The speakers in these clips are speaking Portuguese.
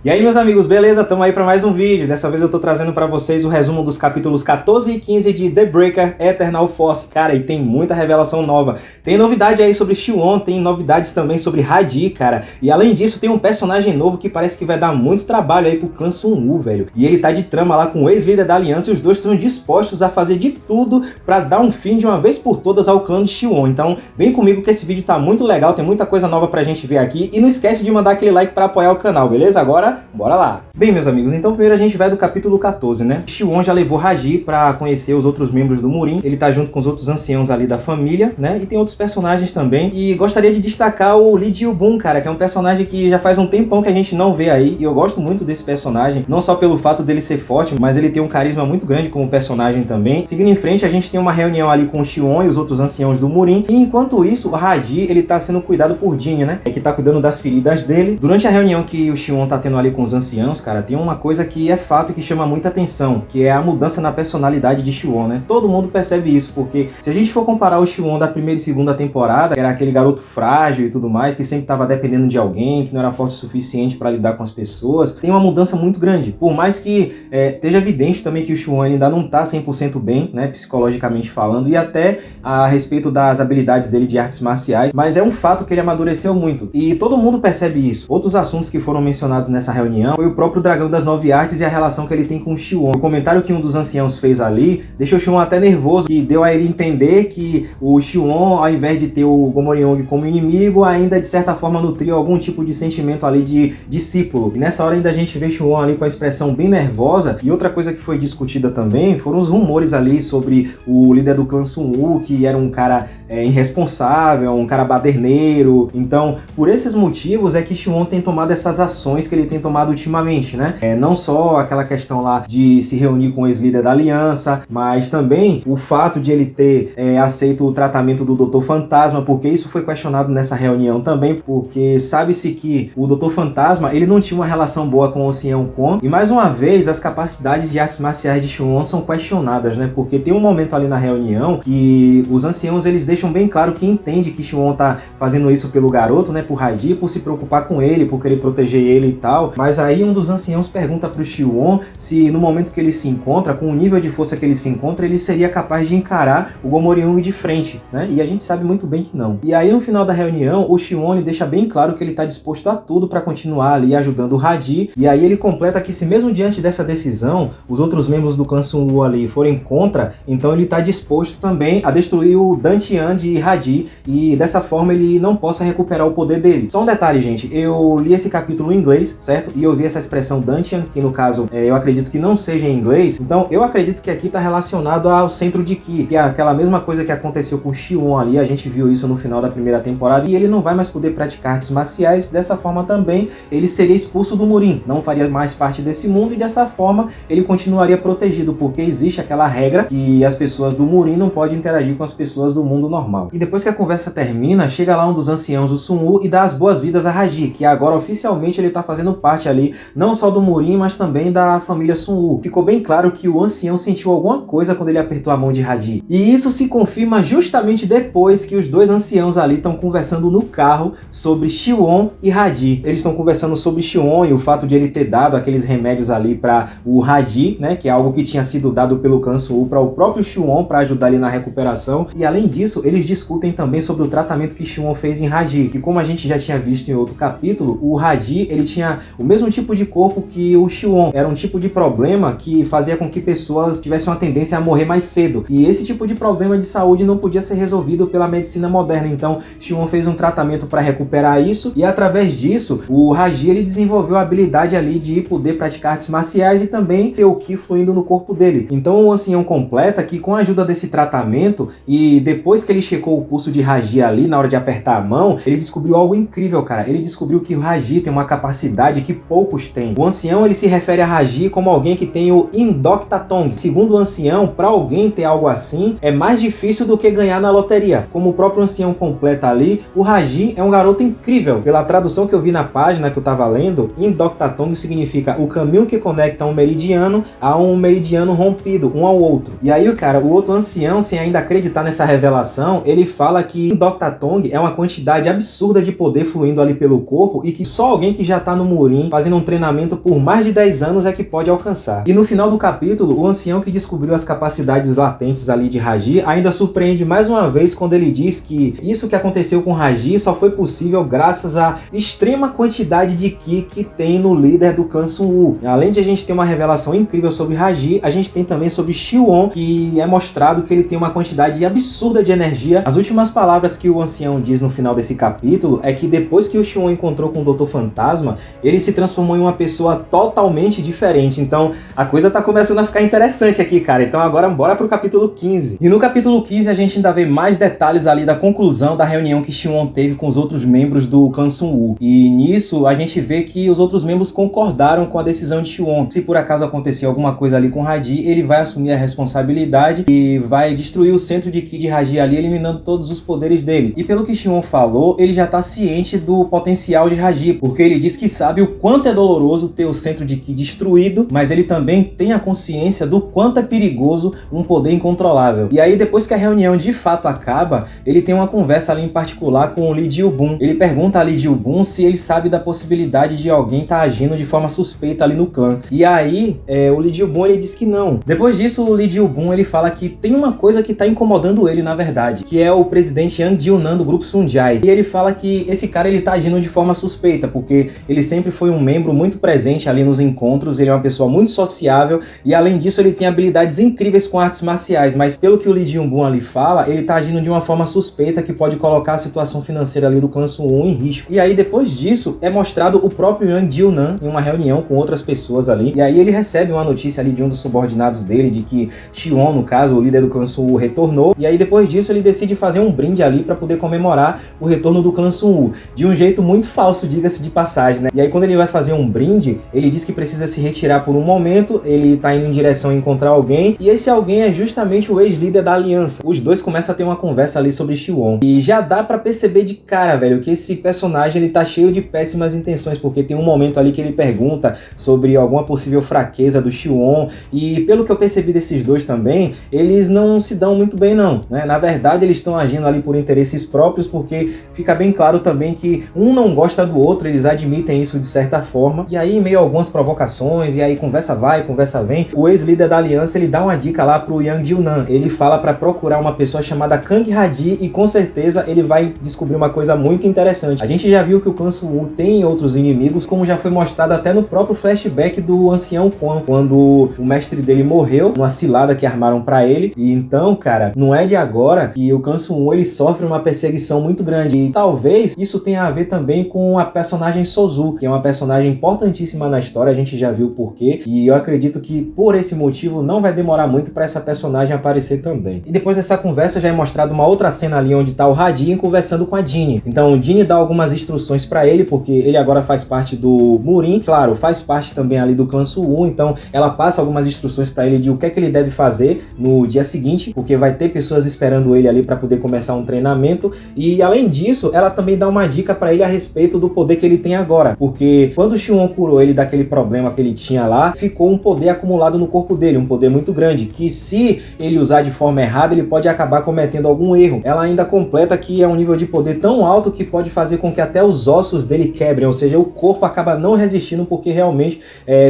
E aí, meus amigos, beleza? Tamo aí pra mais um vídeo. Dessa vez eu tô trazendo pra vocês o resumo dos capítulos 14 e 15 de The Breaker Eternal Force. Cara, e tem muita revelação nova. Tem novidade aí sobre Xion, tem novidades também sobre Hadi, cara. E além disso, tem um personagem novo que parece que vai dar muito trabalho aí pro clã Sun-Woo, velho. E ele tá de trama lá com o ex-líder da Aliança e os dois estão dispostos a fazer de tudo pra dar um fim de uma vez por todas ao clã de Xion. Então, vem comigo que esse vídeo tá muito legal, tem muita coisa nova pra gente ver aqui. E não esquece de mandar aquele like pra apoiar o canal, beleza? Agora, bora lá! Bem, meus amigos, então primeiro a gente vai do capítulo 14, né? Xion já levou Hadi pra conhecer os outros membros do Murim. Ele tá junto com os outros anciãos ali da família, né? E tem outros personagens também. E gostaria de destacar o Lee Ji-bun, cara, que é um personagem que já faz um tempão que a gente não vê aí. E eu gosto muito desse personagem, não só pelo fato dele ser forte, mas ele tem um carisma muito grande como personagem também. Seguindo em frente, a gente tem uma reunião ali com o Xion e os outros anciãos do Murim. E enquanto isso, o Hadi, ele tá sendo cuidado por Jinny, né? Que tá cuidando das feridas dele. Durante a reunião que o Xion tá tendo ali com os anciãos, cara, tem uma coisa que é fato e que chama muita atenção, que é a mudança na personalidade de Xion, né? Todo mundo percebe isso, porque se a gente for comparar o Xion da primeira e segunda temporada, que era aquele garoto frágil e tudo mais, que sempre tava dependendo de alguém, que não era forte o suficiente para lidar com as pessoas, tem uma mudança muito grande. Por mais que esteja evidente também que o Xion ainda não tá 100% bem, né, psicologicamente falando, e até a respeito das habilidades dele de artes marciais, mas é um fato que ele amadureceu muito. E todo mundo percebe isso. Outros assuntos que foram mencionados nessa reunião foi o próprio Dragão das Nove Artes e a relação que ele tem com o Xion. O comentário que um dos anciãos fez ali deixou o Xion até nervoso, que deu a ele entender que o Xion, ao invés de ter o Gomoryong como inimigo, ainda de certa forma nutria algum tipo de sentimento ali de discípulo. E nessa hora ainda a gente vê Xion ali com a expressão bem nervosa. E outra coisa que foi discutida também foram os rumores ali sobre o líder do clã Sun-Woo, que era um cara irresponsável, um cara baderneiro. Então, por esses motivos é que Xion tem tomado essas ações que ele tem tomado ultimamente, né? Não só aquela questão lá de se reunir com o ex-líder da Aliança, mas também o fato de ele ter aceito o tratamento do Dr. Fantasma, porque isso foi questionado nessa reunião também, porque sabe-se que o Dr. Fantasma, ele não tinha uma relação boa com o ancião Kwon, e mais uma vez as capacidades de artes marciais de Xion são questionadas, né? Porque tem um momento ali na reunião que os anciãos, eles deixam bem claro que entende que Xion tá fazendo isso pelo garoto, né? Por Hadi, por se preocupar com ele, por querer proteger ele e tal, mas aí um dos anciãos pergunta pro Xion se no momento que ele se encontra, com o nível de força que ele se encontra, ele seria capaz de encarar o Gomoryong de frente, né? E a gente sabe muito bem que não. E aí no final da reunião, o Xion deixa bem claro que ele tá disposto a tudo para continuar ali ajudando o Hadi, e aí ele completa que se mesmo diante dessa decisão, os outros membros do clã Sun-Woo ali forem contra, então ele tá disposto também a destruir o Dantian de Hadi, e dessa forma ele não possa recuperar o poder dele. Só um detalhe, gente, eu li esse capítulo em inglês, certo? E eu vi essa expressão Dantian, que no caso eu acredito que não seja em inglês, então eu acredito que aqui tá relacionado ao centro de Ki, que é aquela mesma coisa que aconteceu com o Xion ali, a gente viu isso no final da primeira temporada, e ele não vai mais poder praticar artes marciais, dessa forma também ele seria expulso do Murim, não faria mais parte desse mundo, e dessa forma ele continuaria protegido, porque existe aquela regra que as pessoas do Murim não podem interagir com as pessoas do mundo normal. E depois que a conversa termina, chega lá um dos anciãos do Sun-Woo e dá as boas-vindas a Hadi, que agora oficialmente ele tá fazendo parte ali, não só do Murim, mas também da família Sun-Woo. Ficou bem claro que o ancião sentiu alguma coisa quando ele apertou a mão de Hadi. E isso se confirma justamente depois que os dois anciãos ali estão conversando no carro sobre Xion e Hadi. Eles estão conversando sobre Xion e o fato de ele ter dado aqueles remédios ali para o Hadi, né, que é algo que tinha sido dado pelo clã Sun-Woo para o próprio Xion para ajudar ali na recuperação. E além disso, eles discutem também sobre o tratamento que Xion fez em Hadi, que como a gente já tinha visto em outro capítulo, o Hadi, ele tinha o mesmo tipo de corpo que o Xion. Era um tipo de problema que fazia com que pessoas tivessem uma tendência a morrer mais cedo. E esse tipo de problema de saúde não podia ser resolvido pela medicina moderna. Então, Xion fez um tratamento para recuperar isso, e através disso, o Hadi, ele desenvolveu a habilidade ali de poder praticar artes marciais e também ter o Ki fluindo no corpo dele. Então, o ancião completa que com a ajuda desse tratamento, e depois que ele checou o pulso de Hadi ali, na hora de apertar a mão, ele descobriu algo incrível, cara. Ele descobriu que o Hadi tem uma capacidade que poucos têm. O ancião, ele se refere a Hadi como alguém que tem o Indoctatong. Segundo o ancião, para alguém ter algo assim, é mais difícil do que ganhar na loteria. Como o próprio ancião completa ali, o Hadi é um garoto incrível. Pela tradução que eu vi na página que eu tava lendo, Indoctatong significa o caminho que conecta um meridiano a um meridiano rompido, um ao outro. E aí, cara, o outro ancião, sem ainda acreditar nessa revelação, ele fala que Indoctatong é uma quantidade absurda de poder fluindo ali pelo corpo, e que só alguém que já tá no Murim Murin, fazendo um treinamento por mais de 10 anos é que pode alcançar. E no final do capítulo, o ancião que descobriu as capacidades latentes ali de Raji ainda surpreende mais uma vez quando ele diz que isso que aconteceu com Raji só foi possível graças à extrema quantidade de Ki que tem no líder do clã Sun-Woo. Além de a gente ter uma revelação incrível sobre Raji, a gente tem também sobre Xion, que é mostrado que ele tem uma quantidade absurda de energia. As últimas palavras que o ancião diz no final desse capítulo é que depois que o Xion encontrou com o Dr. Fantasma, ele se transformou em uma pessoa totalmente diferente. Então a coisa tá começando a ficar interessante aqui, cara. Então agora bora pro capítulo 15. E no capítulo 15 a gente ainda vê mais detalhes ali da conclusão da reunião que Xion teve com os outros membros do clã Sun-Woo. E nisso a gente vê que os outros membros concordaram com a decisão de Xion. Se por acaso acontecer alguma coisa ali com Raji, ele vai assumir a responsabilidade e vai destruir o centro de Ki de Raji ali, eliminando todos os poderes dele. E pelo que Xion falou, ele já tá ciente do potencial de Raji, porque ele diz que sabe o quanto é doloroso ter o centro de Ki destruído, mas ele também tem a consciência do quanto é perigoso um poder incontrolável. E aí depois que a reunião de fato acaba, ele tem uma conversa ali em particular com o Lee Ji-Bun. Ele pergunta a Lee Ji-Bun se ele sabe da possibilidade de alguém estar agindo de forma suspeita ali no clã. E aí o Lee Ji-Bun ele diz que não. Depois disso o Lee Ji-Bun ele fala que tem uma coisa que está incomodando ele na verdade, que é o presidente Yang Ji-Nan do grupo Sunjai. E ele fala que esse cara ele tá agindo de forma suspeita, porque ele sempre foi um membro muito presente ali nos encontros, ele é uma pessoa muito sociável e além disso ele tem habilidades incríveis com artes marciais, mas pelo que o Lee Ji-Bun ali fala, ele tá agindo de uma forma suspeita que pode colocar a situação financeira ali do clã Sun-Woo em risco. E aí depois disso é mostrado o próprio Yang Ji-Nan em uma reunião com outras pessoas ali, e aí ele recebe uma notícia ali de um dos subordinados dele, de que Xion, no caso, o líder do clã Sun-Woo, retornou, e aí depois disso ele decide fazer um brinde ali para poder comemorar o retorno do clã Sun-Woo, de um jeito muito falso, diga-se de passagem, né? E aí quando ele vai fazer um brinde, ele diz que precisa se retirar por um momento, ele tá indo em direção a encontrar alguém, e esse alguém é justamente o ex-líder da aliança. Os dois começam a ter uma conversa ali sobre Xion, e já dá pra perceber de cara, velho, que esse personagem ele tá cheio de péssimas intenções, porque tem um momento ali que ele pergunta sobre alguma possível fraqueza do Xion, e pelo que eu percebi desses dois também, eles não se dão muito bem não, né? Na verdade eles estão agindo ali por interesses próprios, porque fica bem claro também que um não gosta do outro, eles admitem isso de certa forma, e aí em meio a algumas provocações, e aí conversa vai, conversa vem, o ex-líder da aliança ele dá uma dica lá pro Yang Ji-Nan, ele fala para procurar uma pessoa chamada Kang Raji e com certeza ele vai descobrir uma coisa muito interessante. A gente já viu que o clã Sun-Woo tem outros inimigos, como já foi mostrado até no próprio flashback do ancião Quan, quando o mestre dele morreu, numa cilada que armaram para ele, e então, cara, não é de agora que o clã Sun-Woo ele sofre uma perseguição muito grande, e talvez isso tenha a ver também com a personagem Sozu, que é uma personagem importantíssima na história, a gente já viu o porquê, e eu acredito que por esse motivo não vai demorar muito para essa personagem aparecer também. E depois dessa conversa já é mostrado uma outra cena ali onde tá o Raji conversando com a Jinny. Então o Jinny dá algumas instruções para ele, porque ele agora faz parte do Murin, claro, faz parte também ali do clã Sun-Woo, então ela passa algumas instruções para ele de o que é que ele deve fazer no dia seguinte, porque vai ter pessoas esperando ele ali para poder começar um treinamento, e além disso, ela também dá uma dica para ele a respeito do poder que ele tem agora, porque quando o Xion curou ele daquele problema que ele tinha lá, ficou um poder acumulado no corpo dele, um poder muito grande, que se ele usar de forma errada, ele pode acabar cometendo algum erro. Ela ainda completa que é um nível de poder tão alto que pode fazer com que até os ossos dele quebrem, ou seja, o corpo acaba não resistindo porque realmente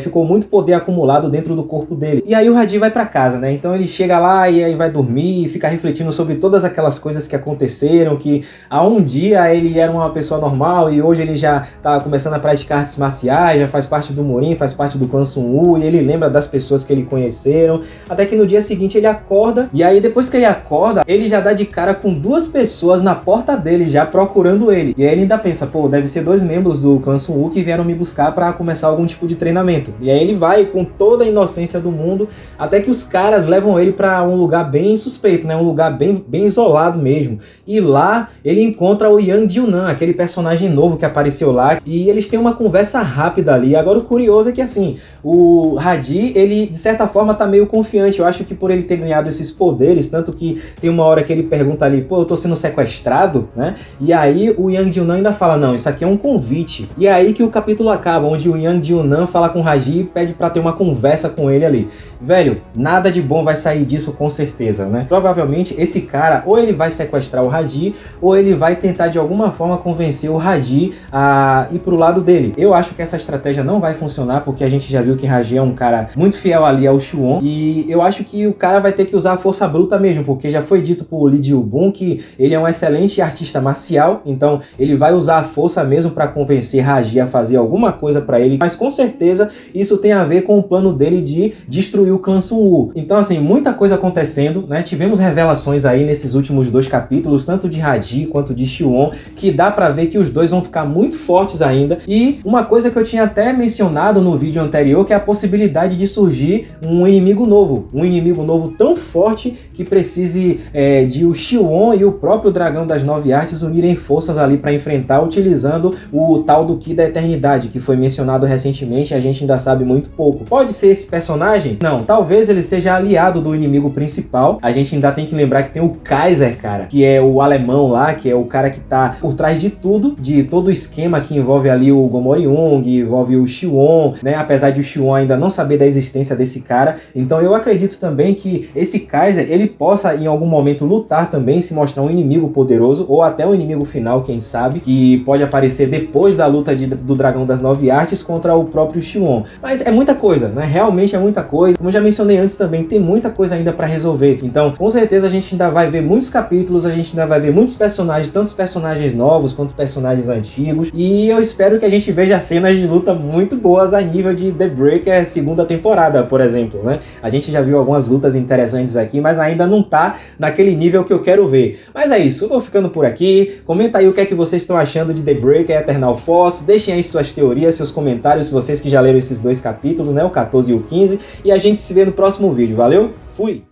ficou muito poder acumulado dentro do corpo dele. E aí o Raji vai para casa, né? Então ele chega lá e aí vai dormir e fica refletindo sobre todas aquelas coisas que aconteceram, que há um dia ele era uma pessoa normal e hoje ele já tá começando a praticar artes marciais, já faz parte do Murin, faz parte do clã Sun-Woo, e ele lembra das pessoas que ele conheceram, até que no dia seguinte ele acorda, e aí depois que ele acorda, ele já dá de cara com duas pessoas na porta dele já procurando ele, e aí ele ainda pensa, pô, deve ser dois membros do clã Sun-Woo que vieram me buscar para começar algum tipo de treinamento, e aí ele vai com toda a inocência do mundo, até que os caras levam ele para um lugar bem suspeito, né, um lugar bem isolado mesmo, e lá ele encontra o Yang Ji-Nan, aquele personagem novo que apareceu lá, e eles têm uma conversa rápida ali. Agora o curioso é que assim, o Raji, ele de certa forma tá meio confiante, eu acho que por ele ter ganhado esses poderes, tanto que tem uma hora que ele pergunta ali, pô, eu tô sendo sequestrado, né, e aí o Yang Ji-Nan ainda fala, não, isso aqui é um convite, e é aí que o capítulo acaba, onde o Yang Ji-Nan fala com o Raji e pede pra ter uma conversa com ele ali. Velho, nada de bom vai sair disso com certeza, né, provavelmente esse cara, ou ele vai sequestrar o Raji, ou ele vai tentar de alguma forma convencer o Raji a ir pro lado dele, dele, eu acho que essa estratégia não vai funcionar, porque a gente já viu que Raji é um cara muito fiel ali ao Shuon, e eu acho que o cara vai ter que usar a força bruta mesmo, porque já foi dito por Lee Ji-Woon que ele é um excelente artista marcial, então ele vai usar a força mesmo para convencer Raji a fazer alguma coisa para ele, mas com certeza isso tem a ver com o plano dele de destruir o clã Sun Woo. Então assim, muita coisa acontecendo, né? Tivemos revelações aí nesses últimos 2 capítulos, tanto de Raji quanto de Shuon, que dá para ver que os dois vão ficar muito fortes ainda. E uma coisa que eu tinha até mencionado no vídeo anterior, que é a possibilidade de surgir um inimigo novo tão forte que precise de o Shuon e o próprio Dragão das 9 Artes unirem forças ali para enfrentar, utilizando o tal do Ki da Eternidade, que foi mencionado recentemente e a gente ainda sabe muito pouco. Pode ser esse personagem? Não, talvez ele seja aliado do inimigo principal. A gente ainda tem que lembrar que tem o Kaiser, cara, que é o alemão lá, que é o cara que tá por trás de tudo, de todo o esquema que envolve ali o Gomori-Young, envolve o Shuon, né? Apesar de o Shuon ainda não saber da existência desse cara. Então eu acredito também que esse Kaiser, ele possa em algum momento lutar também, se mostrar um inimigo poderoso, ou até um inimigo final, quem sabe, que pode aparecer depois da luta do Dragão das 9 Artes contra o próprio Shuon. Mas é muita coisa, né? Realmente é muita coisa. Como eu já mencionei antes também, tem muita coisa ainda pra resolver. Então, com certeza a gente ainda vai ver muitos capítulos, a gente ainda vai ver muitos personagens, tanto personagens novos quanto personagens antigos, e eu espero que a gente veja cenas de luta muito boas a nível de The Breaker segunda temporada, por exemplo, né? A gente já viu algumas lutas interessantes aqui, mas ainda não tá naquele nível que eu quero ver. Mas é isso, eu vou ficando por aqui. Comenta aí o que é que vocês estão achando de The Breaker Eternal Force, deixem aí suas teorias, seus comentários, vocês que já leram esses 2 capítulos, né? O 14 e o 15, e a gente se vê no próximo vídeo. Valeu? Fui!